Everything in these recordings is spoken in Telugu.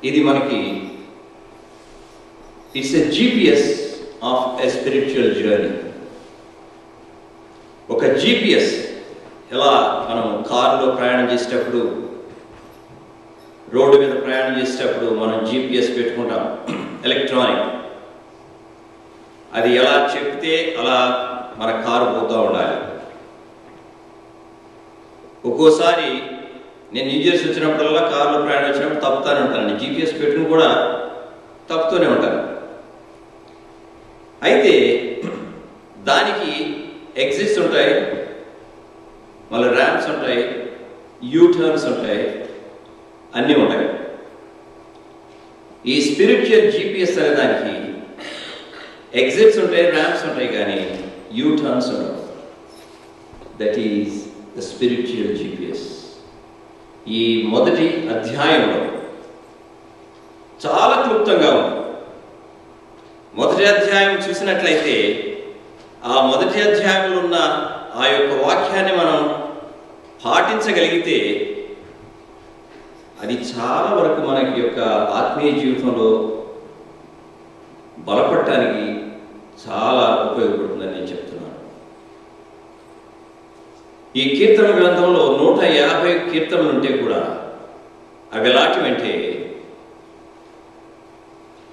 ఇది మనకి it's a GPS of a spiritual journey. ఒక జీపీఎస్ ఎలా మనం కారులో ప్రయాణం చేసేటప్పుడు, రోడ్డు మీద ప్రయాణం చేసేటప్పుడు మనం జీపీఎస్ పెట్టుకుంటాం, ఎలక్ట్రానిక్. అది ఎలా చెప్తే అలా మన కారు పోతూ ఉండాలి. ఒక్కోసారి నేను న్యూ జెర్సీ వచ్చినప్పుడల్లా కారులో ప్రయాణం వచ్చినప్పుడు తప్పుతానే ఉంటాను. జీపీఎస్ పెట్టుకుని కూడా తప్పుతూనే ఉంటాను. అయితే దానికి ఎగ్జిట్స్ ఉంటాయి, మళ్ళీ ర్యాంప్స్ ఉంటాయి, యూటర్న్స్ ఉంటాయి, అన్నీ ఉంటాయి. ఈ స్పిరిచువల్ జీపీఎస్ అనే దానికి ఎగ్జిట్స్ ఉంటాయి, ర్యాంప్స్ ఉంటాయి, కానీ యూటర్న్స్ ఉండవు. That is the spiritual GPS. ఈ మొదటి అధ్యాయంలో చాలా క్లుప్తంగా ఉంది. మొదటి అధ్యాయం చూసినట్లయితే ఆ మొదటి అధ్యాయంలో ఉన్న ఆ యొక్క వాక్యాన్ని మనం పాటించగలిగితే అది చాలా వరకు మనకి యొక్క ఆత్మీయ జీవితంలో బలపడటానికి చాలా ఉపయోగపడుతుందని నేను చెప్తున్నాను. ఈ కీర్తన గ్రంథంలో 150 కీర్తనలు ఉంటే కూడా అవి ఎలాంటివంటే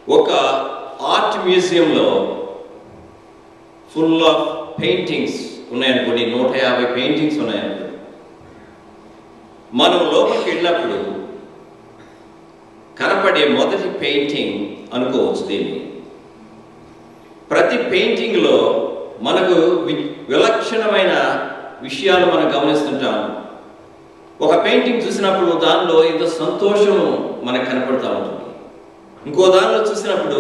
ఒక ఆర్ట్ మ్యూజియంలో ఫుల్ ఆఫ్ పెయింటింగ్స్ ఉన్నాయనుకోండి, 150 పెయింటింగ్స్ ఉన్నాయనుకోండి, మనం లోపలికి వెళ్ళినప్పుడు కనపడే మొదటి పెయింటింగ్ అనుకోవచ్చు దీన్ని. ప్రతి పెయింటింగ్లో మనకు విలక్షణమైన విషయాలు మనం గమనిస్తుంటాం. ఒక పెయింటింగ్ చూసినప్పుడు దానిలో ఏదో సంతోషం మనకు కనపడుతూ ఉంటుంది, ఇంకో దానిలో చూసినప్పుడు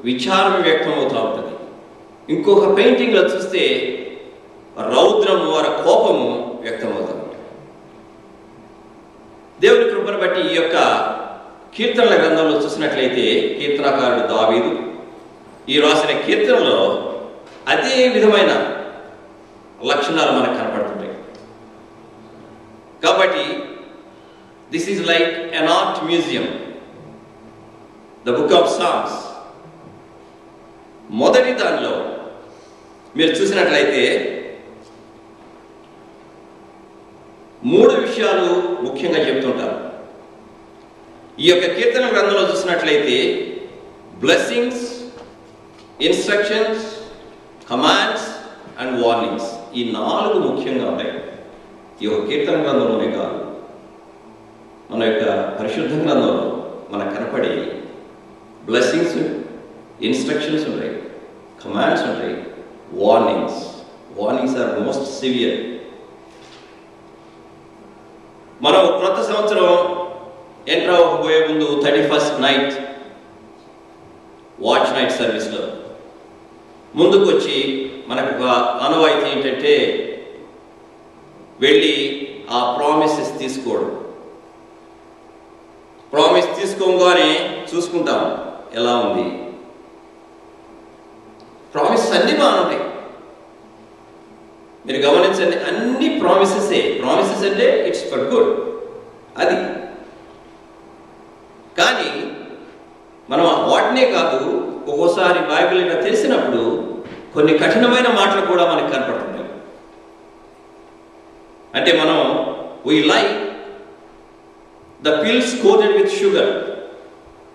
విచారం వ్యక్తం అవుతూ ఉంటుంది, ఇంకొక పెయింటింగ్లో చూస్తే రౌద్రము వారి కోపము వ్యక్తమవుతూ ఉంటుంది. దేవుని కృపను బట్టి ఈ యొక్క కీర్తనల గ్రంథంలో చూసినట్లయితే కీర్తనకారుడు దావీదు ఈ రాసిన కీర్తనలో అదే విధమైన లక్షణాలు మనకు కనపడుతుంటాయి. కాబట్టి this is like an art museum, the book of songs. మొదటి దానిలో మీరు చూసినట్లయితే 3 విషయాలు ముఖ్యంగా చెప్తుంటారు. ఈ యొక్క కీర్తన గ్రంథంలో చూసినట్లయితే blessings, instructions, commands and warnings, ఈ 4 ముఖ్యంగా ఉంటాయి. ఈ యొక్క కీర్తన గ్రంథంలోనే కాదు, మన యొక్క పరిశుద్ధ గ్రంథంలో మనకు కనపడే బ్లెస్సింగ్స్, ఇన్స్ట్రక్షన్స్ ఉంటాయి, కమాండ్స్ ఉంటాయి, warnings. Warnings are most severe. మనం క్రొత్త సంవత్సరం ఎంటర్ అవ్వబోయే ముందు 31st నైట్ వాచ్ నైట్ సర్వీస్లో ముందుకు వచ్చి మనకు ఒక ఆనవాయితీ ఏంటంటే వెళ్ళి ఆ ప్రామిసెస్ తీసుకోవడం. ప్రామిస్ తీసుకోగానే చూసుకుంటాం ఎలా ఉంది. ప్రామిసెస్ అన్నీ బాగుంటాయి, మీరు గమనించండి, అన్ని ప్రామిసెసే. ప్రామిసెస్ అంటే ఇట్స్ ఫర్ గుడ్, అది. కానీ మనం వాటినే కాదు, ఒక్కోసారి బైబిల్ ఇలా తెలిసినప్పుడు కొన్ని కఠినమైన మాటలు కూడా మనకు కనపడుతుంటాయి. అంటే మనం we like the pills coated with sugar,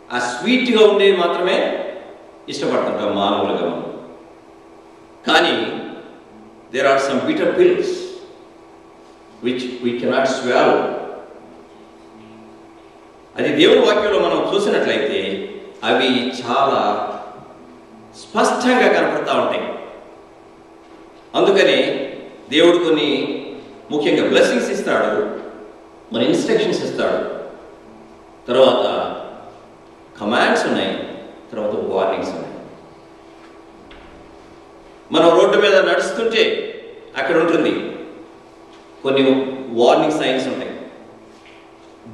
ఆ స్వీట్గా ఉండేవి మాత్రమే ఇష్టపడుతుంటాం మామూలుగా మనం. కానీ there are some bitter pills which we cannot swallow. అది దేవుని వాక్యంలో మనం చూసినట్లయితే అవి చాలా స్పష్టంగా కనపడతా ఉంటాయి. అందుకని దేవుడు కొన్ని ముఖ్యంగా బ్లెస్సింగ్స్ ఇస్తాడు, మన ఇన్స్ట్రక్షన్స్ ఇస్తాడు, తర్వాత కమాండ్స్ ఉన్నాయి, తర్వాత వార్నింగ్స్ ఉన్నాయి. మనం రోడ్డు మీద నడుస్తుంటే అక్కడ ఉంటుంది కొన్ని వార్నింగ్ సైన్స్ ఉంటాయి.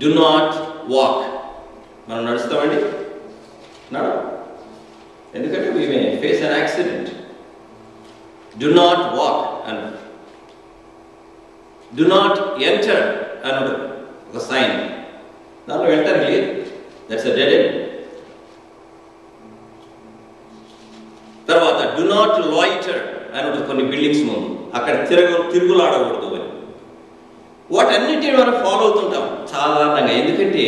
Do not walk. మనం నడుస్తామండి, ఎందుకంటే we may face an accident. Do not walk and do not enter అని ఒక సైన్. దానిలో ఎంటర్ లేదు, దట్స్ అ డెడ్ ఎండ్. తర్వాత డు నాట్ లాయిటర్ అని ఉంటుంది కొన్ని బిల్డింగ్స్ ముందు, అక్కడ తిరుగులాడకూడదు అని. వాటన్నిటిని మనం ఫాలో అవుతుంటాం సాధారణంగా, ఎందుకంటే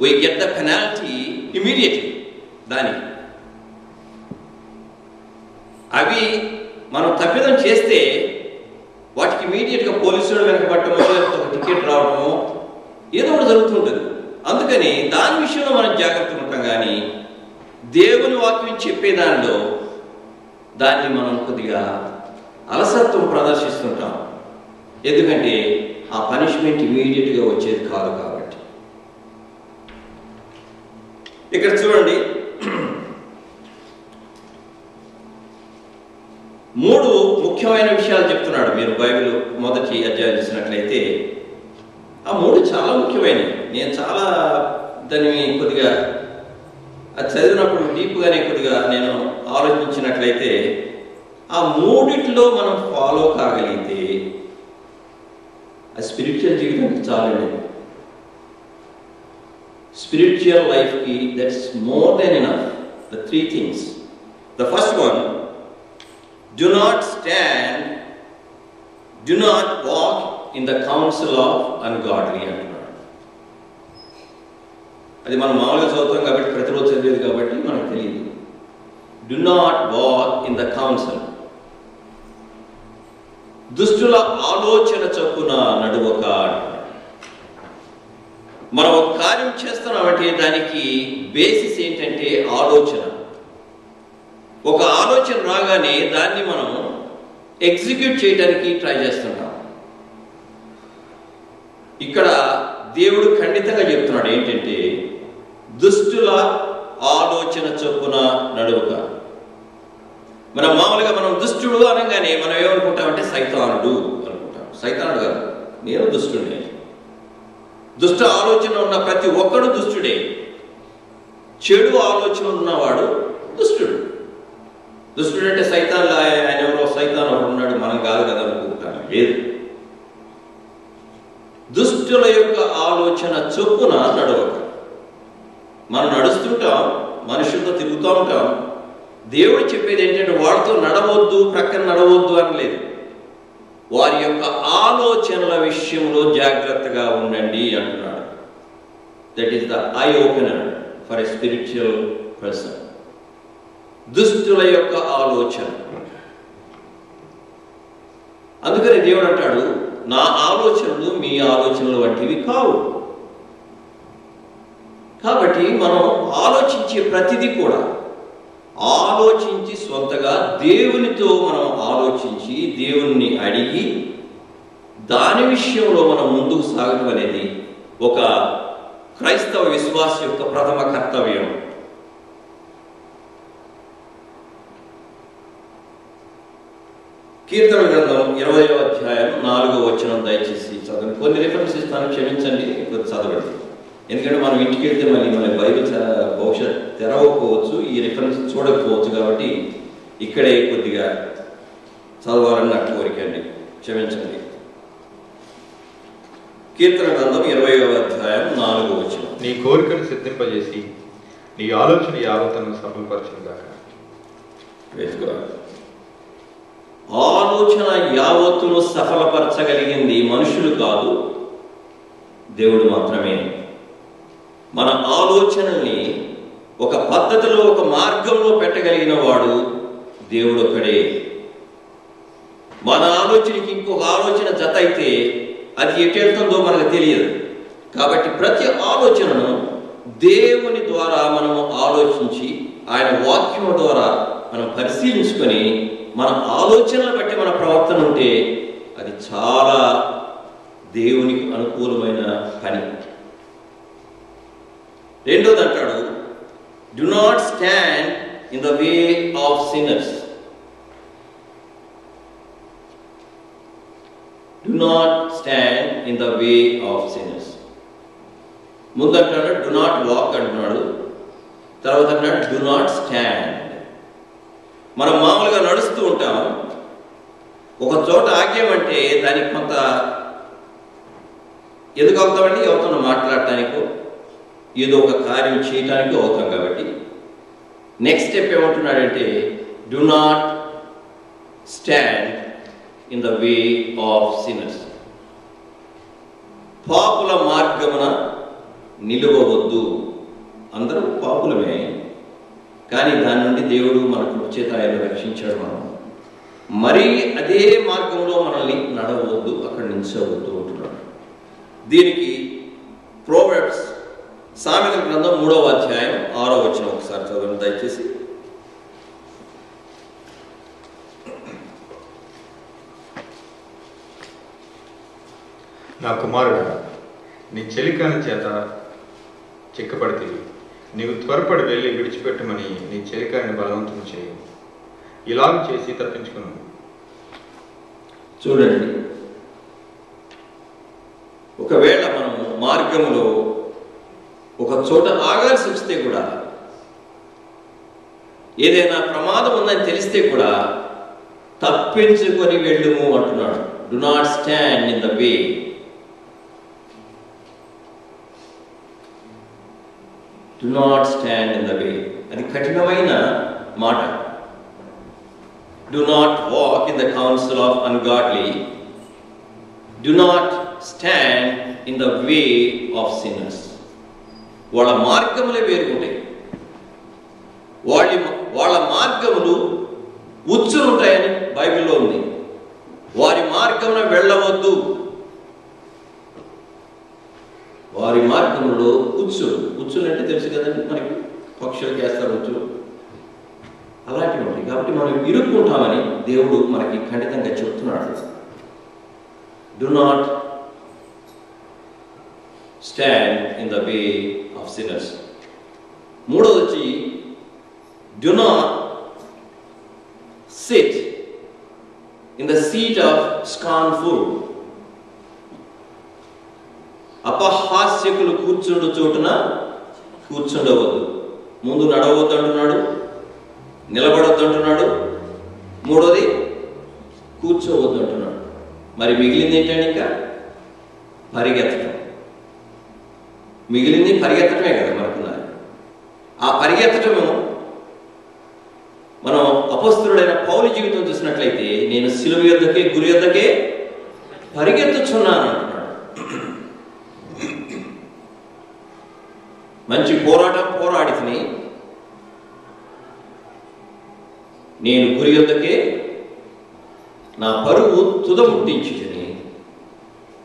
we get the penalty immediately. దానికి అవి మనం తప్పిదం చేస్తే వాటికి ఇమీడియట్గా పోలీసులు వెనకబట్టమో లేకపోతే టికెట్ రావడమో ఏదో ఒకటి జరుగుతుంటుంది. అందుకని దాని విషయంలో మనం జాగ్రత్తగా ఉంటాం. కానీ దేవుని వాక్యం చెప్పే దానిలో దాన్ని మనం కొద్దిగా అలసత్వం ప్రదర్శిస్తుంటాం, ఎందుకంటే ఆ పనిష్మెంట్ ఇమీడియట్గా వచ్చేది కాదు కాబట్టి. ఇక్కడ చూడండి, 3 ముఖ్యమైన విషయాలు చెప్తున్నాడు. మీరు బైబిల్ మొదటి అధ్యాయం చూసినట్లయితే ఆ 3 చాలా ముఖ్యమైనవి. నేను చాలా దాన్ని కొద్దిగా అది చదివినప్పుడు డీప్గానే కొద్దిగా నేను ఆలోచించినట్లయితే ఆ 3లో మనం ఫాలో కాగలిగితే ఆ స్పిరిచువల్ జీవితానికి చాలండి. స్పిరిచువల్ లైఫ్కి that's more than enough. The 3 things. The first one, do not stand, do not walk in the counsel of ungodly అంటున్నాడు. అది మనం మామూలుగా చదువుతాం కాబట్టి, ప్రతిరోజు చదివేది కాబట్టి మనకు తెలియదు. Do not walk in the council, దుష్టుల ఆలోచన చొప్పున నడువక అంటున్నాడు. మనం ఒక కార్యం చేస్తున్నామంటే దానికి బేసిస్ ఏంటంటే ఆలోచన. ఒక ఆలోచన రాగానే దాన్ని మనం ఎగ్జిక్యూట్ చేయడానికి ట్రై చేస్తుంటాం. ఇక్కడ దేవుడు ఖండితంగా చెప్తున్నాడు ఏంటంటే దుష్టుల ఆలోచన చొప్పున నడువుక. మనం మామూలుగా మనం దుష్టుడు అనగానే మనం ఏమనుకుంటామంటే సైతానుడు అనుకుంటాం. సైతానుడు కాదు, నేను దుష్టుడే. దుష్ట ఆలోచన ఉన్న ప్రతి ఒక్కడు దుష్టుడే. చెడు ఆలోచన ఉన్నవాడు దుష్టుడు. దుష్టుడు అంటే సైతాన్, ఆయన ఎవరో సైతాన్ ఒకడు ఉన్నాడు, మనం కాదు కదా అనుకుంటాను. లేదు, దుష్టుల యొక్క ఆలోచన చొప్పున నడవక. మనం నడుస్తుంటాం, మనుషులతో తిరుగుతూ ఉంటాం. దేవుడు చెప్పేది ఏంటంటే వాడితో నడవద్దు, ప్రక్కన నడవద్దు అని లేదు. వారి యొక్క ఆలోచనల విషయంలో జాగ్రత్తగా ఉండండి అంటున్నాడు. That is the eye opener for a spiritual person. దుష్టుల యొక్క ఆలోచన. అందుకని దేవుడు అంటాడు, నా ఆలోచనలు మీ ఆలోచనలు వంటివి కావు. కాబట్టి మనం ఆలోచించే ప్రతిదీ కూడా ఆలోచించి సొంతగా దేవునితో మనం ఆలోచించి దేవుణ్ణి అడిగి దాని విషయంలో మనం ముందుకు సాగడం అనేది ఒక క్రైస్తవ విశ్వాస యొక్క ప్రథమ కర్తవ్యం. కీర్తన గ్రంథం 20వ అధ్యాయం 4వ వచనం దయచేసి చదవండి. కొన్ని రిఫరెన్స్ ఇస్తాను, క్షమించండి, కొద్ది చదవండి. ఎందుకంటే మనం ఇంటికి వెళ్తే మళ్ళీ మన బైబిల్ బహుశా తెరవకపోవచ్చు, ఈ రిఫరెన్స్ చూడకపోవచ్చు. కాబట్టి ఇక్కడే కొద్దిగా చదవాలని నాకు కోరికండి, క్షమించండి. కీర్తన గ్రంథం 20వ అధ్యాయం 4వ వచనం. నీ కోరికను సిద్ధింపజేసి నీ ఆలోచన యావత్తను సఫలపరచుగాక. ఆలోచన యావత్తును సఫలపరచగలిగింది మనుషులు కాదు, దేవుడు మాత్రమే. మన ఆలోచనల్ని ఒక పద్ధతిలో, ఒక మార్గంలో పెట్టగలిగిన వాడు దేవుడు ఒక్కడే. మన ఆలోచనకి ఇంకొక ఆలోచన జత అయితే అది ఎటు వెళ్తుందో మనకు తెలియదు. కాబట్టి ప్రతి ఆలోచనను దేవుని ద్వారా మనము ఆలోచించి ఆయన వాక్యం ద్వారా మనం పరిశీలించుకొని మన ఆలోచనలు బట్టి మన ప్రవర్తన ఉంటే అది చాలా దేవునికి అనుకూలమైన పని. రెండోది అంటాడు, do not stand in the way of sinners. Do not stand in the way of sinners. ముందు అంటాడు డు నాట్ వాక్ అంటున్నాడు, తర్వాత అంటాడు డు నాట్ స్టాండ్. మనం మామూలుగా నడుస్తూ ఉంటాం, ఒక చోట ఆగ్యమంటే దానికి కొంత ఎందుకు అవుతామండి, ఎవరితో మాట్లాడటానికో ఏదో ఒక కార్యం చేయటానికి అవుతాం కాబట్టి నెక్స్ట్ స్టెప్ ఏమంటున్నాడంటే do not stand in the way of sinners. పాపుల మార్గమున నిలువవద్దు. అందరూ పాపులమే, కానీ దాని నుండి దేవుడు మన కృప చేత ఆయన రక్షించాడు. మనం మరీ అదే మార్గంలో మనల్ని నడవద్దు, అక్కడ నిలిచవద్దు అంటున్నాడు. దీనికి ప్రోవర్బ్స్ సామెతల గ్రంథం 3వ అధ్యాయం 6వ వచనం ఒకసారి చదవండి దయచేసి. నా కుమారుడా, నీ చెలికాని చేత చిక్కపడితివి. నీవు త్వరపడి వెళ్ళి విడిచిపెట్టమని నీ చెలికాని బలవంతం చేయి. ఇలాగ చేసి తప్పించుకున్నాను. చూడండి, ఒకవేళ మనము మార్గంలో ఒక చోట ఆగాల్సి వస్తే కూడా, ఏదైనా ప్రమాదం ఉందని తెలిస్తే కూడా తప్పించుకొని వెళ్ళుము అంటున్నాడు. Do not stand in the way. Do not stand in the వే. అది కఠినమైన మాట. Do not walk in the counsel of ungodly. Do not stand in the way of sinners. వాళ్ళ మార్గములే వేరుకుంటాయి. వాళ్ళ మార్గములు ఉచ్చులుంటాయని బైబిల్లో ఉంది. వారి మార్గమున వెళ్ళవద్దు. వారి మార్గంలో ఉచ్చులు అంటే తెలుసు కదండి, మనకి పక్షులకు వేస్తారు ఉచ్చులు, అలాంటివి ఉంటాయి. కాబట్టి మనం ఇరుక్కుంటామని దేవుడు మనకి ఖండితంగా చెప్తున్నాడు. Do not stand in the way of sinners. మూడోది వచ్చి do not sit in the seat of scornful. అపహాస్యకులు కూర్చుండు చోటున కూర్చుండవద్దు. ముందు నడవద్దు అంటున్నాడు, నిలబడొద్దు అంటున్నాడు, మూడోది కూర్చోవద్దు అంటున్నాడు. మరి మిగిలింది ఏంటంటే ఇంకా పరిగెత్తడం. మిగిలింది పరిగెత్తడమే కదా మనకున్నది. ఆ పరిగెత్తడము మనం అపొస్తలుడైన పౌలు జీవితం చూసినట్లయితే, నేను సిలువ యొద్దకే గురి యొద్దకే పరిగెత్తుచున్నాను అంటున్నాడు. మంచి పోరాటం పోరాడితిని, నేను గురి యొద్దకే నా పరుగు తుదముట్టించుకొని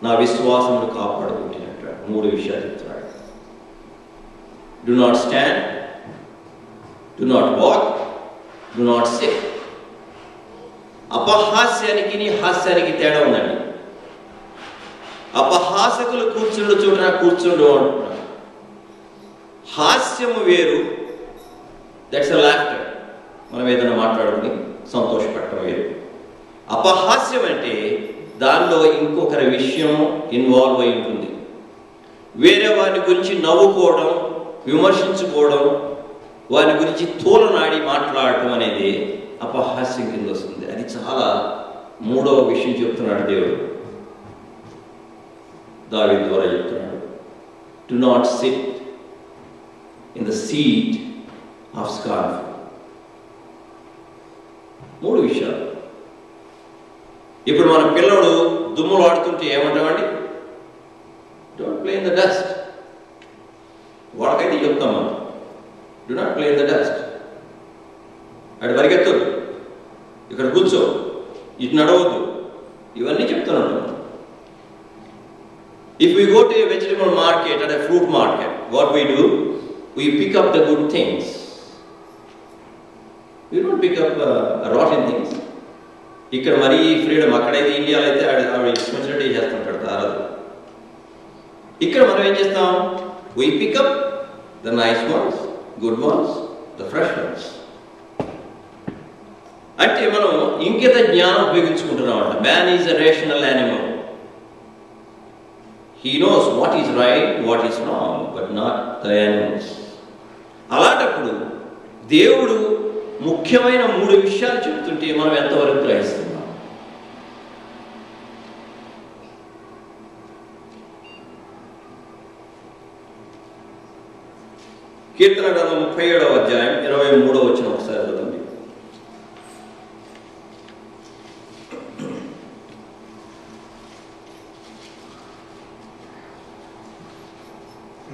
నా విశ్వాసమును కాపాడుకుంటున్నట్టు 3 విషయాలు చెప్తున్నాడు. Do not stand, do not walk, do not sit. అపహాస్యానికి హాస్యానికి తేడా ఉందండి. అపహాసకులు కూర్చుండు చోటున కూర్చుండు అంటున్నాడు. హాస్యము వేరు, దట్స్ అ లాఫ్టర్. మనం ఏదైనా మాట్లాడుకుని సంతోషపడటం వేరు. అపహాస్యం అంటే దానిలో ఇంకొకరి విషయం ఇన్వాల్వ్ అయి ఉంటుంది. వేరే వారి గురించి నవ్వుకోవడం, విమర్శించుకోవడం, వారి గురించి తోలనాడి మాట్లాడటం అనేది అపహాస్యం కింద వస్తుంది. అది చాలా మూడవ విషయం చెప్తున్నాడు దేవుడు. దావీదు ద్వారా చెప్తున్నాడు, do not sit in the seat of scorn. 3 విషయాలు. ఇప్పుడు మన పిల్లడు దుమ్ములు ఆడుతుంటే ఏమంటామండి? Don't play in the dust. వాళ్ళకైతే చెప్తాం మనం, do not play in the dust. అటు పరిగెత్తొద్దు, ఇక్కడ కూర్చో, ఇటు నడవద్దు, ఇవన్నీ చెప్తున్నాడు. If we go to a vegetable market and a fruit market, what we do? We pick up the good things. We don't pick up rotten things. ఇక్కడ మరీ ఫ్రీడమ్, అక్కడైతే ఇండియాలో అయితే ఆవిడ ఇష్టం చేస్తుంటాడు తారదు. ఇక్కడ మనం ఏం చేస్తాం? We pick up the nice ones, good ones, the fresh ones. అంటే మనం ఇంకిత జ్ఞానం ఉపయోగించుకుంటున్నాం అంట. Man is a rational animal. He knows what is right, what is wrong, but not the animals. అలాంటప్పుడు దేవుడు ముఖ్యమైన 3 విషయాలు చెప్తుంటే మనం ఎంతవరకు గ్రహిస్తున్నాం? కీర్తన గ్రంథం 37వ అధ్యాయం 23వ వచనం ఒకసారి చదవండి.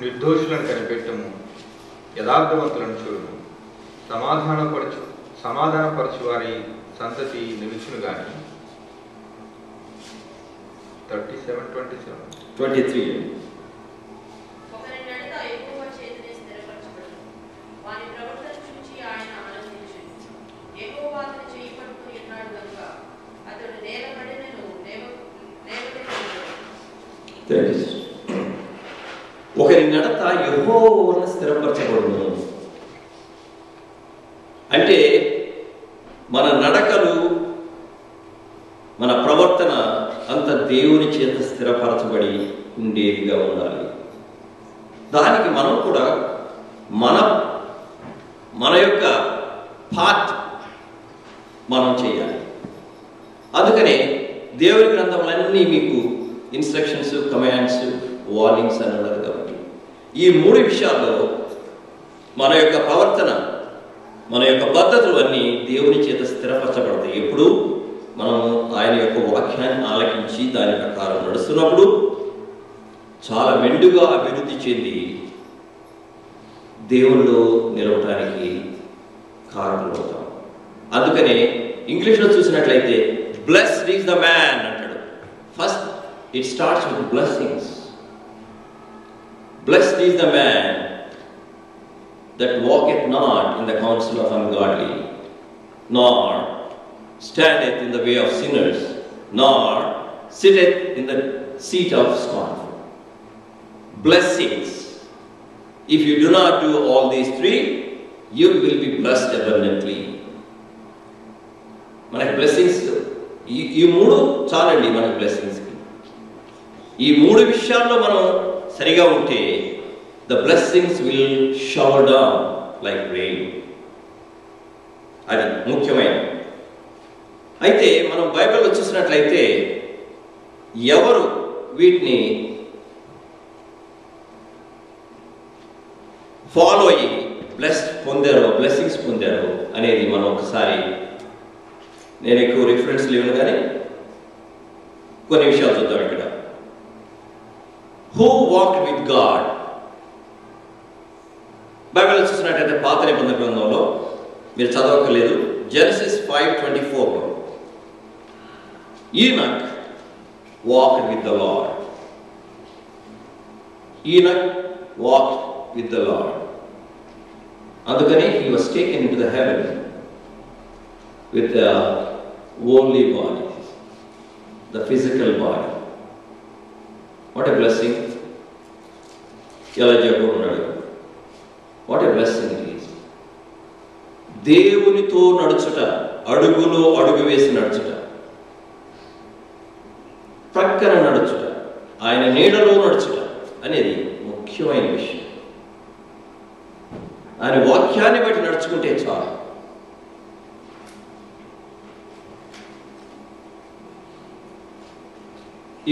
నిర్దోషులను కనిపెట్టము, యథార్థవంతులను చూడు, సమాధానపరచు వారి సంతతి నిలుచును గాని. 23. ఒకరి నడత యెహోవా వలన స్థిరపరచబడును. అంటే మన నడకలు, మన ప్రవర్తన అంత దేవుని చేత స్థిరపరచబడి ఉండేదిగా ఉండాలి. దానికి మనం కూడా మన యొక్క పార్ట్ మనం చేయాలి. అందుకనే దేవుని గ్రంథములన్నీ మీకు ఇన్స్ట్రక్షన్స్, కమాండ్స్, వార్నింగ్స్ అని ఉన్నారు. కాబట్టి ఈ 3 విషయాల్లో మన యొక్క ప్రవర్తన, మన యొక్క పద్ధతులు అన్నీ దేవుని చేత స్థిరపరచబడతాయి. ఎప్పుడు మనం ఆయన యొక్క వాక్యాన్ని ఆలకించి దాని ప్రకారం నడుస్తున్నప్పుడు చాలా మెండుగా అభివృద్ధి చెంది దేవుళ్ళు నిలవటానికి కారణమవుతాం. అందుకనే ఇంగ్లీష్లో చూసినట్లయితే బ్లెస్డ్ ఈజ్ ద మ్యాన్ అంటాడు. First it starts with blessings. Blessed is the man that walketh not in the counsel of ungodly, nor standeth in the way of sinners, nor sitteth in the seat of scornful. Blessings. If you do not do all these 3, you will be blessed abundantly. మనకి బ్లెస్సింగ్స్ ఈ 3 చాలండి. మనకి బ్లెస్సింగ్స్కి ఈ 3 విషయాల్లో మనం సరిగా ఉంటే the blessings will shower down like rain. అది ముఖ్యమైన. అయితే మనం బైబిల్లో చూసినట్లయితే ఎవరు వీటిని ఫాలో అయ్యి బ్లెస్సింగ్స్ పొందారో అనేది మనం ఒకసారి, నేను ఎక్కువ రిఫరెన్స్ లేవు కానీ కొన్ని విషయాలు చూద్దాం ఇక్కడ. Who walked with God? బైబిల్లో చూసినట్టయితే పాత నిబంధన గ్రంథంలో మీరు చదవక్కర్లేదు. జెనసిస్ 5:24లో Enoch walked with the Lord. Enoch walked with the Lord. అందుకని he was taken into the heaven with the worldly body, the physical body. What a blessing. Elijah ఉన్నాడు. What a blessing it is. దేవునితో నడుచుట, అడుగులో అడుగు వేసి నడుచుట, ప్రక్కన నడుచుట, ఆయన నీడలో నడుచుట అనేది ముఖ్యమైన విషయం. ఆయన వాక్యాన్ని బట్టి నడుచుకుంటే చాలు.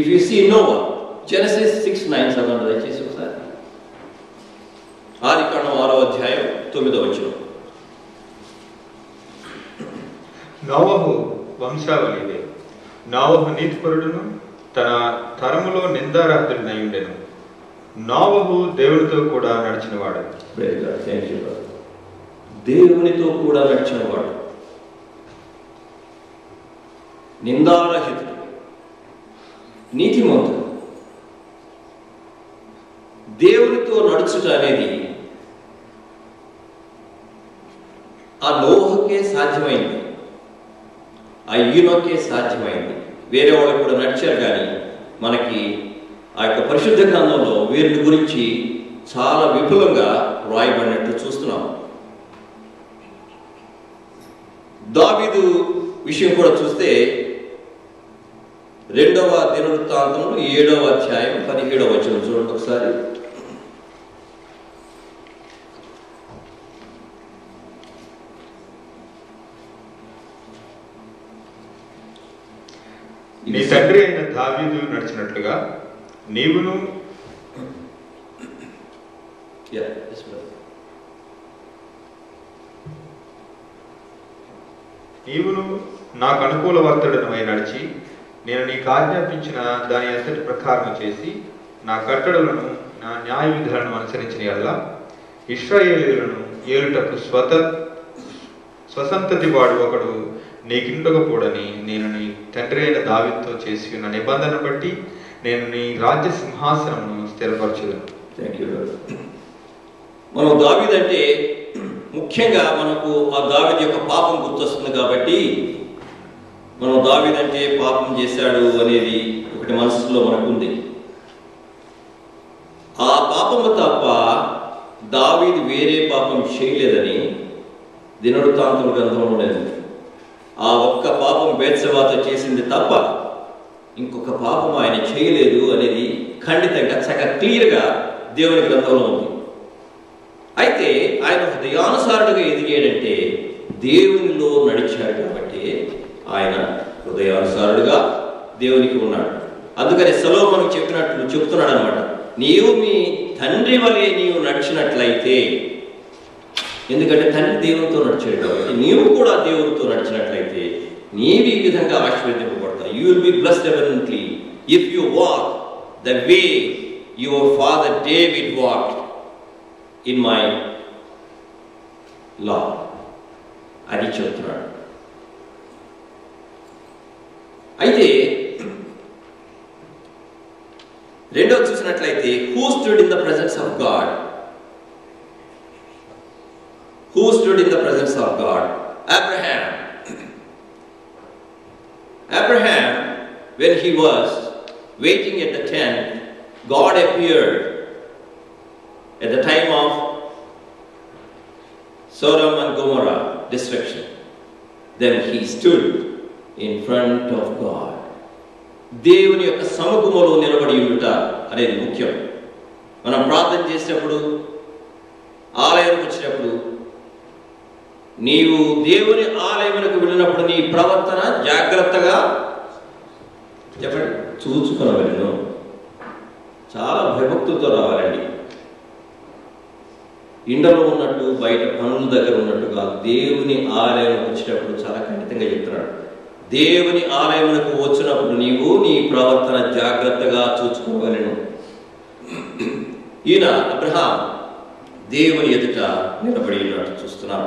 If you see Noah, Genesis 6:9 చదవండి దయచేసి ఒకసారి. ఆదికాండం 6వ అధ్యాయం 9వ వచనం. నోవహు వంశావళిదే. నోవహు నీతిపరుడును, తన తరములో నిందారహితుడై ఉండెను. నోవహు దేవునితో కూడా నడిచినవాడు. దేవునితో కూడా నడిచినవాడు, నిందారహితుడు, నీతిమంతుడు. దేవునితో నడుచుట అనేది ఆ నోహకే సాధ్యమైంది, ఆ ఈనోకే సాధ్యమైంది. వేరే వాళ్ళు కూడా నడిచారు. కానీ మనకి ఆ యొక్క పరిశుద్ధ గ్రంథంలో వీరిని గురించి చాలా విపులంగా రాయబడినట్టు చూస్తున్నాం. దావీదు విషయం కూడా చూస్తే 2వ దినవృత్తాంతంలో 7వ అధ్యాయం 17వ వచనం చూడండి ఒకసారి. నీ తండ్రి అయిన దావీదు నడిచినట్లుగా నీవును నీవును నాకు అనుకూల వర్తడనమై నడిచి నేను నీకు ఆజ్ఞాపించిన దాని అంతటి ప్రకారం చేసి నా కట్టడలను నా న్యాయ విధులను అనుసరించిన యెడల ఇశ్రాయేలీయులను ఏలుటకు స్వసంతతి వాడు ఒకడు నీకిండకపోడని నేను నీ తండ్రి అయిన దావీదుతో చేసి ఉన్న నిబంధన బట్టి నేను నీ రాజ్య సింహాసనమును స్థిరపరచుదును. మనం దావీదు అంటే ముఖ్యంగా మనకు ఆ దావీదు యొక్క పాపం గుర్తొస్తుంది కాబట్టి మనం దావీదు అంటే పాపం చేశాడు అనేది ఒకటి మనసులో మనకుంది. ఆ పాపము తప్ప దావీదు వేరే పాపం చేయలేదని దినవృత్తాంతముల గ్రంథంలో లేదు. ఆ ఒక్క పాపం బేత్షెబాతో చేసింది తప్ప ఇంకొక పాపం ఆయన చేయలేదు అనేది ఖండితంగా చక్కగా క్లియర్గా దేవుని గ్రంథంలో ఉంది. అయితే ఆయన హృదయానుసారుడుగా ఎదిగాడంటే దేవునిలో నడిచాడు కాబట్టి ఆయన హృదయానుసారుడుగా దేవునికి ఉన్నాడు. అందుకని సొలొమోను చెప్తున్నాడు అనమాట, నీవు మీ తండ్రి వలె నీవు నడిచినట్లయితే, ఎందుకంటే తండ్రి దేవునితో నడిచాడు కాబట్టి నీవు కూడా దేవునితో నడిచినట్లయితే నీవు ఈ విధంగా ఆశీర్వదింపబడతావు. You will be blessed abundantly if you walk the way your father David walked in my law అని చెప్తున్నాడు. అయితే రెండోది చూసినట్లయితే who stood in the presence of God, who stood in the presence of God? Abraham. Abraham, when he was waiting at the tent, God appeared at the time of Sodom and Gomorrah destruction. Then he stood in front of God. దేవుని యొక్క సముఖములో నిలబడి ఉండుట అనేది ముఖ్యం. మనం ప్రార్థన చేసేటప్పుడు, ఆలయానికి వచ్చినప్పుడు, నీవు దేవుని ఆలయమునకు వెళ్ళినప్పుడు నీ ప్రవర్తన జాగ్రత్తగా చెప్పండి చూచుకొనవలెను. చాలా భయభక్తులతో రావాలండి. ఇండలో ఉన్నట్టు బయట పనుల దగ్గర ఉన్నట్టు కాదు. దేవుని ఆలయం వచ్చేటప్పుడు చాలా ఖండితంగా చెప్తున్నాడు, దేవుని ఆలయమునకు వచ్చినప్పుడు నీవు నీ ప్రవర్తన జాగ్రత్తగా చూచుకోవలెను. ఈయన అబ్రహాం దేవుని ఎదుట నిలబడి ఉన్నట్టు చూస్తున్నాం.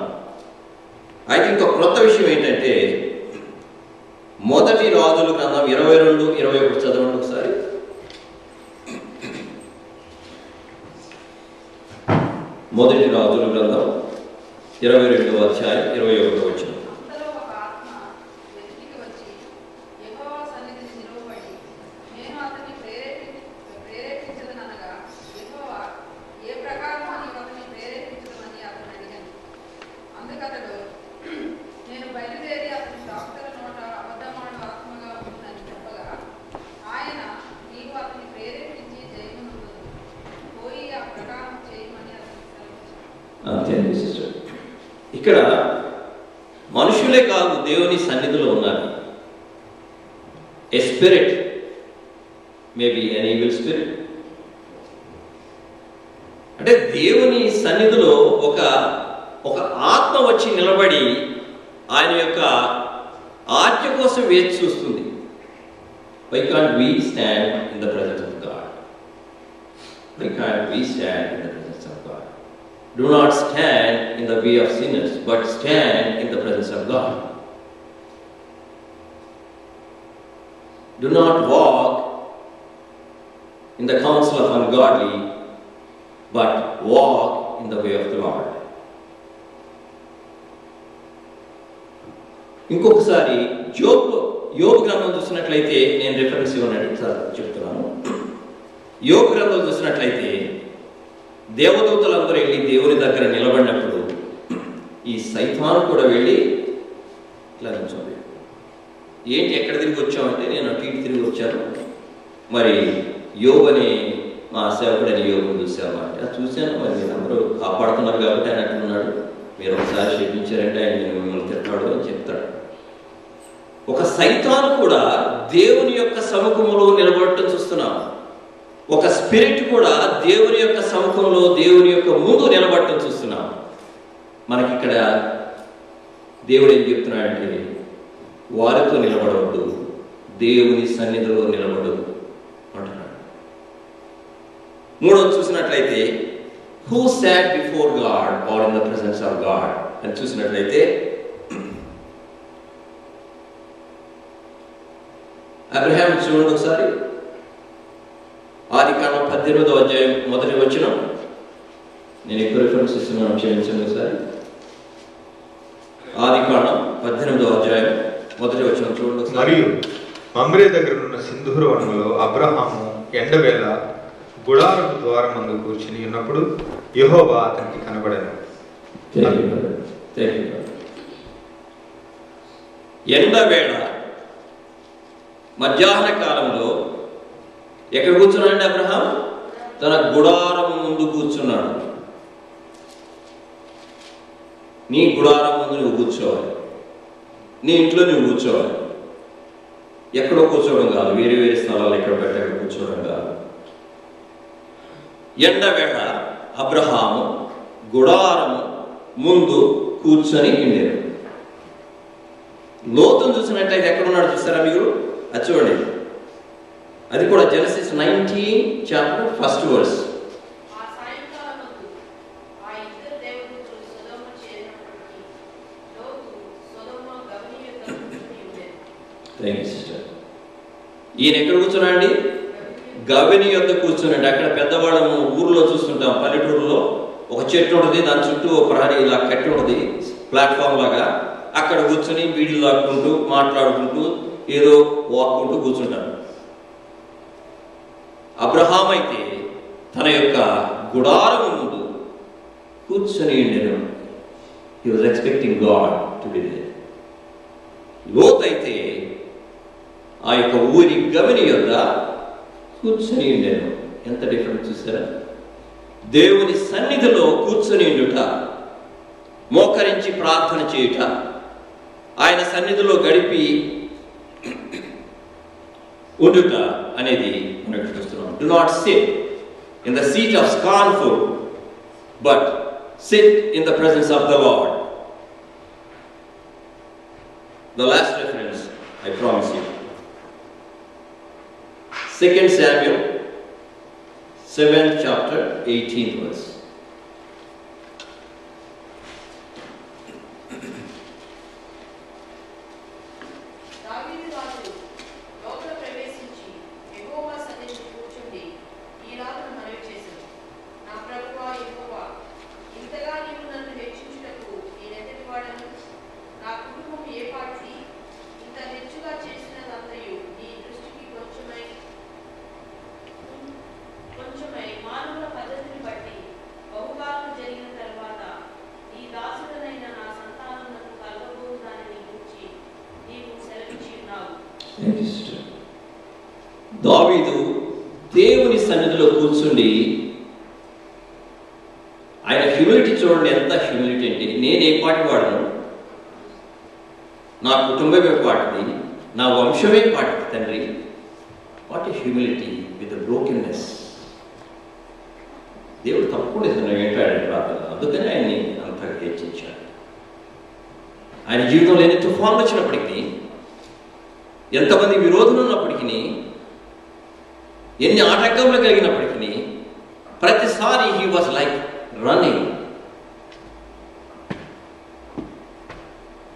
అయితే ఇంకొక క్రొత్త విషయం ఏంటంటే, మొదటి రాజుల గ్రంథం 22-21 చదవండి ఒకసారి. మొదటి రాజుల గ్రంథం 22వ అధ్యాయం 21వ వచనం. ఇక్కడ మనుషులే కాదు దేవుని సన్నిధిలో ఉన్నారు. A spirit, maybe an evil spirit, అంటే దేవుని సన్నిధిలో ఒక ఆత్మ వచ్చి నిలబడి ఆయన యొక్క ఆజ్ఞ కోసం వేచి చూస్తుంది. Why can't we stand in the presence of God? Why can't we stand in the presence of God? Do not stand in the way of sinners, but stand in the presence of God. Do not walk in the counsel of ungodly, but walk in the way of the Lord. ఇంకొకసారి యోబు గ్రంథం చూసినట్లయితే, నేను రిఫరెన్స్ ఇవ్వనని చెప్తున్నాను. యోబు గ్రంథం చూసినట్లయితే దేవదూతలందరూ వెళ్ళి దేవుని దగ్గర నిలబడినప్పుడు ఈ సైతాను కూడా వెళ్ళి ఇట్లా నిల్చోండి. ఏంటి ఎక్కడ తిరిగి వచ్చామంటే, నేను అటు ఇటు తిరిగి వచ్చాను, మరి యోబు అని మా సేవకుడని యోబుని చూశాను అంటే, చూశాను, మరి మీరు అందరూ కాపాడుతున్నారు కాబట్టి ఆయన అంటున్నాడు, మీరు ఒకసారి క్షమించారంటే ఆయన నేను మిమ్మల్ని తిట్టాడు అని చెప్తాడు. ఒక సైతాను కూడా దేవుని యొక్క సముఖంలో నిలబడటం చూస్తున్నాం. ఒక స్పిరిట్ కూడా దేవుని యొక్క సముఖంలో దేవుని యొక్క ముందు నిలబడటం చూస్తున్నాం. మనకి ఇక్కడ దేవుడు ఏం చెప్తున్నాడంటే, వారితో నిలబడవద్దు, దేవుని సన్నిధిలో నిలబడు అంటున్నాడు. మూడోది చూసినట్లయితే who sat before God or in the presence of God అని చూసినట్లయితే అబ్రహాం చూడండి ఒకసారి, ఆదికాండం 18వ అధ్యాయం 1వ వచనం. నేను ఎక్కువ రిఫరెన్స్ ఇస్తున్నాను, క్షమించండి ఒకసారి. ఆదికాండం 18వ అధ్యాయం 1వ వచనం చూడండి. మరియు మమ్రే దగ్గర ఉన్న సింధూర వనములో అబ్రహాము ఎండవేళ గుడారపు ద్వారమందు కూర్చుని ఉన్నప్పుడు యెహోవా అతనికి కనబడెను. ఎండవేళ మధ్యాహ్న కాలంలో ఎక్కడ కూర్చున్నాడంటే అబ్రహాం తన గుడారం ముందు కూర్చున్నాడు. నీ గుడారం ముందు నువ్వు కూర్చోవాలి, నీ ఇంట్లో నువ్వు కూర్చోవాలి. ఎక్కడో కూర్చోవడం కాదు, వేరే వేరే స్థలాలు ఎక్కడ పెట్టి అక్కడ కూర్చోవడం కాదు. ఎండవేళ అబ్రహాము గుడారము ముందు కూర్చొని ఉండేది. లోతును చూసినట్లయితే ఎక్కడున్నాడు చూస్తారా మీరు? అది చూడండి, అది కూడా జెనసిస్ 19 చాప్టర్ 1st వర్స్. ఈయన ఎక్కడ కూర్చున్నాడండి? గవిని యొద్ద కూర్చున్నాడు. అక్కడ పెద్దవాళ్ళము ఊర్లో చూస్తుంటాం, పల్లెటూరులో ఒక చెట్టు ఉంటుంది, దాని చుట్టూ ఒక ప్రహరీ ఇలా కట్టి ఉంటుంది, ప్లాట్ఫామ్ లాగా. అక్కడ కూర్చొని వీళ్ళు లాక్కుంటూ మాట్లాడుకుంటూ ఏదో వాక్కుంటూ కూర్చుంటారు. అబ్రహాం అయితే తన యొక్క గుడారం ముందు కూర్చొని ఉండేను. He was expecting God to be there. లోత్ అయితే ఆ యొక్క ఊరి గవిని యొద్ద కూర్చొని ఉండేను. ఎంత డిఫరెన్స్ చూసారా? దేవుని సన్నిధిలో కూర్చొని ఉండుట, మోకరించి ప్రార్థన చేయుట, ఆయన సన్నిధిలో గడిపి ఉండుట అనేది మనం చూస్తున్నాం. Do not sit in the seat of scornful, but sit in the presence of the Lord. The last reference, I promise you. 2 Samuel 7th chapter 18th verse. దావీదు దేవుని సన్నిధిలో కూర్చుండి ఆయన హ్యూమిలిటీ చూడండి, ఎంత హ్యూమిలిటీ అంటే, నేను ఏ పాటి వాడను, నా కుటుంబమే పాటిది, నా వంశమే పాటిది తండ్రి. What a humility with brokenness. దేవుడు తప్పకుండా వింటాడని ప్రార్థన, అందుకని ఆయన్ని అంతగా హెచ్చించాడు. ఆయన జీవితంలో ఎన్ని తుఫాన్లు వచ్చినప్పటికీ, ఎంతమంది విరోధులు ఉన్నప్పటికీ, ఎన్ని ఆటంకములు కలిగినప్పటికీ, ప్రతిసారి హీ వాజ్ లైక్ రన్నింగ్.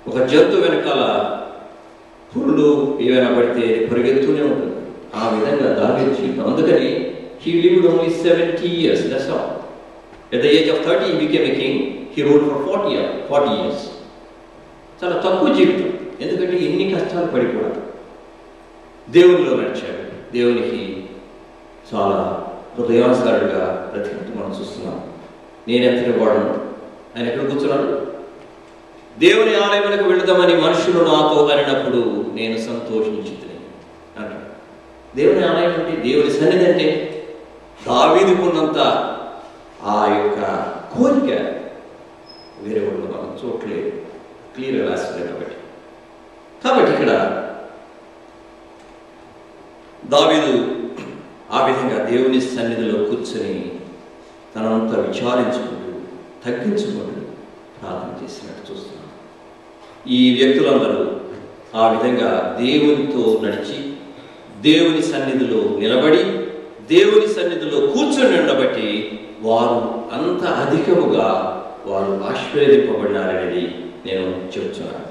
ఒక జంతువు వెనకాల పురుడు ఏమైనా పడితే పరిగెత్తునే ఉంటుంది. ఆ విధంగా దావీదు జీవితం. అందుకని he lived only 70 years, that's all. At the age of 30 he became a king. He ruled for 40 years. చాలా తక్కువ జీవితం. ఎందుకంటే ఎన్ని కష్టాలు పడి కూడా దేవునిలో నడిచాడు. దేవునికి చాలా హృదయానుసారుడుగా బ్రతికినట్టు మనం చూస్తున్నాం. నేనెంతటి వాడను, ఆయన ఎక్కడ కూర్చున్నాడు? దేవుని ఆలయములకు వెళుదామని మనుషులు నాతో అనినప్పుడు నేను సంతోషించుతుని అంటాడు. దేవుని ఆలయం అంటే, దేవుని సన్నిధి అంటే దావీదుకున్నంత ఆ యొక్క కోరిక వేరే వాళ్ళు మనం చూడలేదు, క్లియర్గా రాస్తుంది. కాబట్టి ఇక్కడ దావీదు ఆ విధంగా దేవుని సన్నిధిలో కూర్చొని తనంతా విచారించుకుంటూ తగ్గించుకుంటూ ప్రార్థన చేసినట్టు చూస్తున్నాం. ఈ వ్యక్తులందరూ ఆ విధంగా దేవునితో నడిచి దేవుని సన్నిధిలో నిలబడి దేవుని సన్నిధిలో కూర్చొని ఉండబట్టి వారు అంత అధికముగా వారు ఆశీర్వదింపబడినారనేది నేను చెప్తున్నాను.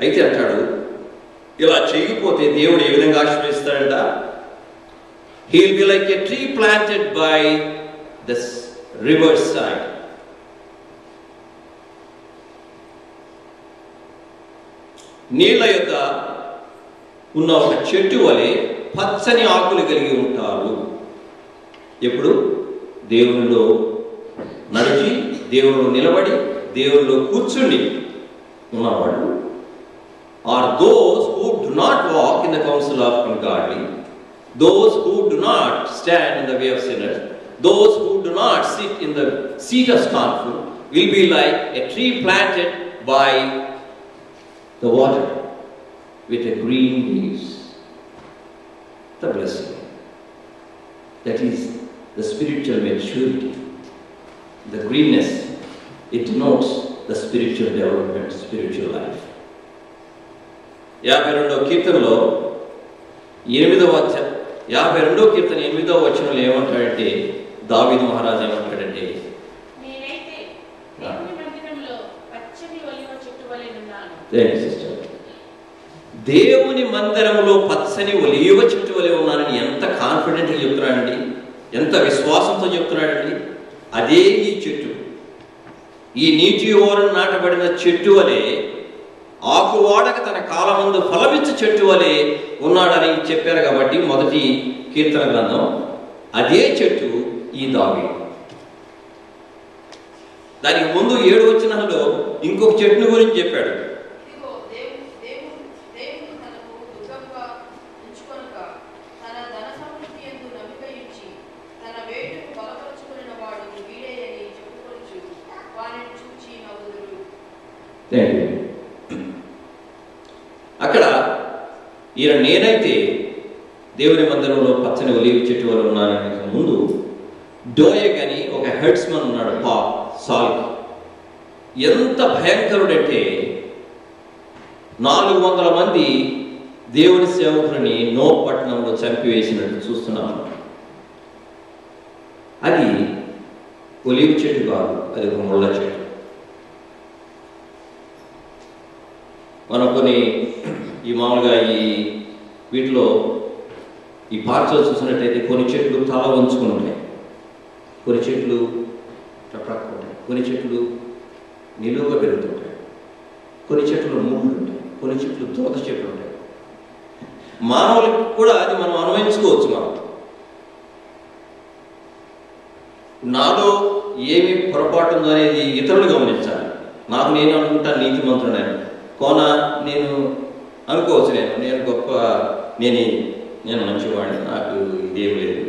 అయితే అంటాడు, ఇలా చేయకపోతే దేవుడు ఏ విధంగా ఆశీర్వదిస్తాడంట? He will be like a tree planted by the river side. నీళ్ళ యొక్క ఉన్న ఒక చెట్టు వలె పచ్చని ఆకులు కలిగి ఉంటారు. ఎప్పుడు దేవునిలో నడిచి దేవునిలో నిలబడి దేవునిలో కూర్చుండి ఉన్నవాడు. Are those who do not walk in the counsel of ungodly, those who do not stand in the way of sinners, those who do not sit in the seat of scornful, will be like a tree planted by the water with a green leaves. The blessing. That is the spiritual maturity. The greenness, it denotes the spiritual development, spiritual life. 52వ కీర్తనలో 52వ కీర్తన 8వ వచనంలో ఏమంటాడంటే, దావీదు మహారాజు ఏమంటాడంటే, దేవుని మందిరంలో పచ్చని ఒలీవ చెట్టు వలె ఉన్నానని ఎంత కాన్ఫిడెంట్గా చెప్తున్నాడండి, ఎంత విశ్వాసంతో చెప్తున్నాడండి. అదే ఈ చెట్టు, ఈ నీటి ఓరను నాటబడిన చెట్టు వలె, ఆకువాడక తన కాలమందు ఫలమిచ్చు చెట్టు వలె ఉన్నాడని చెప్పారు. కాబట్టి మొదటి కీర్తన గ్రంథం అదే చెట్టు ఈ దావీదు. దానికి ముందు 7వ వచనంలో ఇంకొక చెట్టును గురించి చెప్పాడు. అక్కడ ఈయన నేనైతే దేవుని మందిరంలో పచ్చని ఒలీవ చెట్టు వల్ల ఉన్నానని ముందు డోయగ్ అని ఒక హెడ్స్మన్ ఉన్నాడు, సాల్. ఎంత భయంకరుడంటే 400 మంది దేవుని సేవకులని నోబ్ పట్టణంలో చంపివేసినట్టు చూస్తున్నాము. అది ఒలీవ చెట్టు కాదు, అది ఒక ముళ్ళ చెట్టు. మనం కొన్ని ఈ మామూలుగా వీటిలో ఈ పార్క్స్లో చూసినట్టయితే కొన్ని చెట్లు తల వంచుకుని ఉంటాయి, కొన్ని చెట్లు ఉంటాయి, కొన్ని చెట్లు నిలువుగా పెరుగుతుంటాయి, కొన్ని చెట్లు ముళ్ళు ఉంటాయి, కొన్ని చెట్లు తోట చెట్లు ఉంటాయి. మానవులకు కూడా అది మనం అనుభవించుకోవచ్చు. నాలో ఏమి పొరపాటు ఉందో అనేది ఇతరులు గమనించాలి. నాకు నేను అనుకుంటాను నీతిమంతుడని, కోన నేను అనుకోవచ్చు, నేను గొప్ప, నేను మంచివాడిని, నాకు ఇదేం లేదు,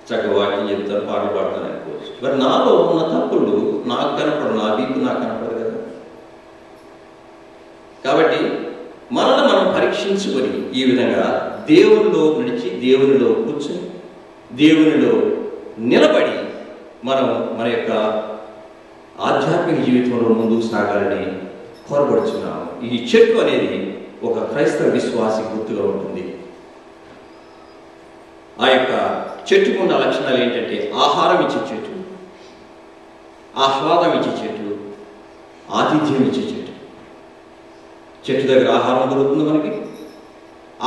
చక్కగా వాక్యం చెప్తాను, పాటలు పాడతాను అనుకోవచ్చు. మరి నాలో ఉన్న తప్పులు నాకు కనపడదు, నా వీపు నాకు కనపడదు కదా. కాబట్టి మనల్ని మనం పరీక్షించుకొని ఈ విధంగా దేవునిలో నడిచి దేవునిలో కూర్చొని దేవునిలో నిలబడి మనం మన యొక్క ఆధ్యాత్మిక జీవితంలో ముందుకు సాగాలని కోరబడుచున్నాము. ఈ చెట్టు అనేది ఒక క్రైస్తవ విశ్వాసి గుర్తుగా ఉంటుంది. ఆ యొక్క చెట్టుకు ఉన్న లక్షణాలు ఏంటంటే, ఆహారం ఇచ్చే చెట్టు, ఆహ్లాదం ఇచ్చే చెట్టు, ఆతిథ్యం ఇచ్చే చెట్టు. చెట్టు దగ్గర ఆహారం దొరుకుతుంది మనకి.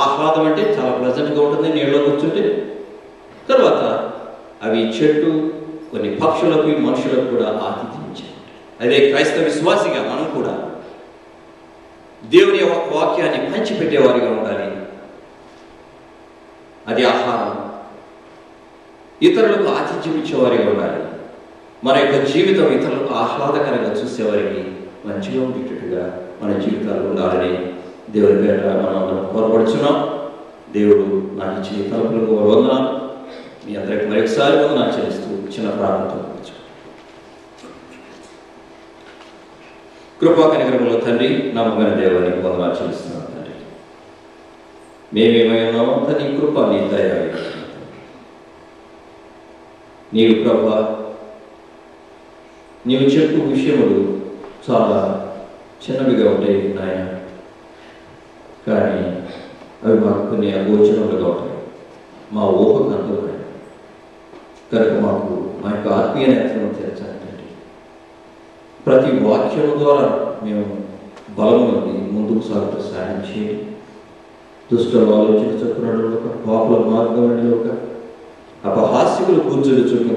ఆహ్లాదం అంటే చాలా ప్లెజెంట్గా ఉంటుంది నీళ్ళలో కూర్చుంటే. తర్వాత అవి చెట్టు కొన్ని పక్షులకు మనుషులకు కూడా ఆతిథ్యం ఇచ్చాయి. అదే క్రైస్తవ విశ్వాసిగా మనం కూడా దేవుని యొక్క వాక్యాన్ని పంచిపెట్టేవారిగా ఉండాలి. అది ఆహారం. ఇతరులకు ఆతిథ్యం ఇచ్చేవారిగా ఉండాలి. మన యొక్క జీవితం ఇతరులకు ఆహ్లాదకరంగా చూసేవారికి మంచిగా ఉండేటట్టుగా మన జీవితాలు ఉండాలని దేవుని పేర మనం కోరపడుచున్నాం. దేవుడు నాకు ఇచ్చిన తలుపులకు వందనాలు. మీ అందరికి మరొకసారి వందనాలు చెల్లిస్తూ చిన్న ప్రార్థనతో కృపా కనికరములో తండ్రి, నమ్మకమైన దేవానికి వందనాలు చెల్లిస్తున్నాం తండ్రి. మేమేమై ఉన్నామో నీ కృప, నీ దయ, నీవు ప్రభా, నీవు చెప్పు విషయములు చాలా చిన్నవిగా ఉంటాయి నాయన. అవి మాకు కొన్ని అగోచరములుగా ఉంటాయి, మా ఊహకు అందమైన కనుక మాకు మా యొక్క ఆత్మీయ నేత్రం తెరచాలంటే ప్రతి వాక్యం ద్వారా మేము బలం నుండి ముందుకు సాగుతూ సహాయం చేయండి. దుష్టుల ఆలోచన చొప్పునడుక, పాపుల మార్గంలోక, అపహాస్యకులు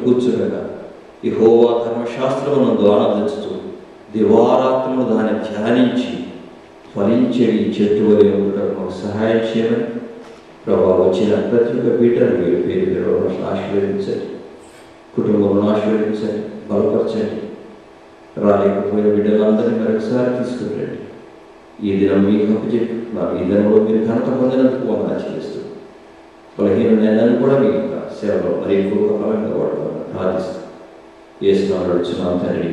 కూర్చుండగా యెహోవా ధర్మశాస్త్రమునందు ఆనందించుతూ దివారాత్రము దాన్ని ధ్యానించి ఫలించేది చెట్టు వలె ఉండటం మాకు సహాయం చేయమని ప్రభావ వచ్చిన ప్రతి ఒక్క బిడ్డను మీరు పేరు పేరు ఆశీర్వదించండి, కుటుంబంలో ఆశీర్వదించండి, బలపరచండి. రాలేకపోయిన బిడ్డలందరినీ మరొకసారి తీసుకురండి. ఈ దినం మీకు అప్పచెప్పుకున్నాను. ఈ దినంలో మీరు ఘనత పొందినందుకు వందనాలు చేస్తూ బలహీనను కూడా మీ సేవలో మరి ఎక్కువగా బలంగా వాడుకోవాలని ప్రార్థిస్తూ యేసు నామములో అడుగుచున్నాము తండ్రి.